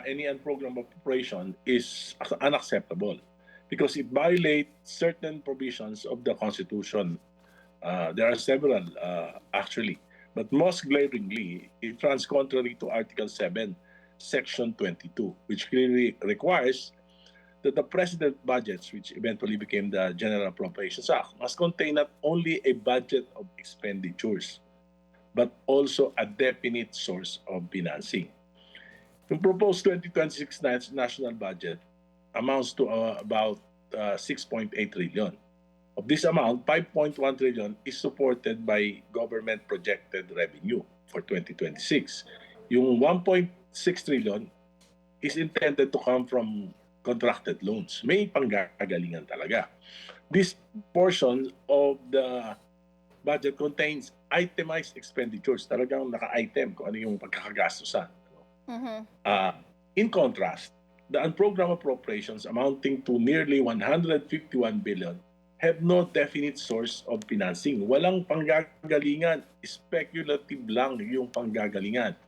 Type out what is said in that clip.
any unprogrammed appropriation is unacceptable because it violates certain provisions of the Constitution. There are several, actually. But most glaringly, it runs contrary to Article 7, Section 22, which clearly requires that the President budgets, which eventually became the General Appropriations Act, must contain not only a budget of expenditures, but also a definite source of financing. The proposed 2026 national budget amounts to about 6.8 trillion. Of this amount, 5.1 trillion is supported by government projected revenue for 2026. Yung 1.6 trillion is intended to come from contracted loans. May panggagalingan talaga. This portion of the budget contains itemized expenditures. Talagang naka-item kung ano yung pagkakagastusan. In contrast, the unprogrammed appropriations amounting to nearly 151 billion have no definite source of financing. Walang panggagalingan, speculative lang yung panggagalingan.